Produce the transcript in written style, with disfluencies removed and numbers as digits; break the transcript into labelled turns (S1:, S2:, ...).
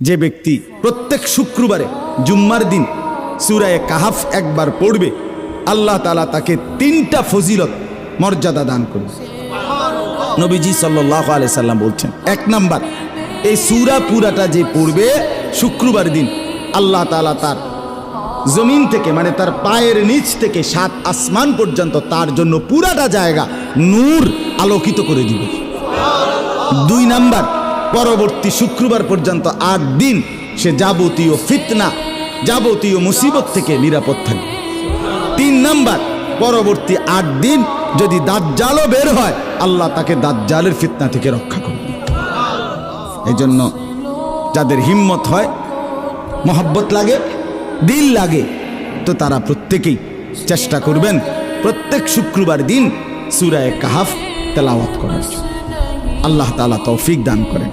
S1: যে ব্যক্তি প্রত্যেক শুক্রবারে জুম্মার দিন সূরা কাহাফ একবার পড়বে, আল্লাহ তাআলা তাকে 3টা ফজিলত মর্যাদা দান করবে। নবীজি সাল্লাল্লাহু আলাইহি সাল্লাম বলছেন, 1 নাম্বার, এই সূরা পুরাটা যে পড়বে শুক্রবার দিন, আল্লাহ তাআলা তার জমিন থেকে মানে তার পায়ের নিচ থেকে 7 আসমান পর্যন্ত তার জন্য পুরাটা জায়গা নূর আলোকিত করে দিবে। 2 নাম্বার, পরবর্তী শুক্রবার পর্যন্ত 8 দিন সে যাবতীয় ফিতনা, যাবতীয় মুসিবত থেকে নিরাপদ থাকবে। 3 নাম্বার, পরবর্তী 8 দিন যদি দাজ্জালও বের হয়, আল্লাহ তাকে দাজ্জালের ফিতনা থেকে রক্ষা করবে। এই জন্য যাদের হিম্মত হয়, মহব্বত লাগে, দিল লাগে, তো তারা প্রত্যেকেই চেষ্টা করবেন প্রত্যেক শুক্রবার দিন সূরা কাহাফ তেলাওয়াত করার জন্য। আল্লাহ তাআলা তৌফিক দান করেন।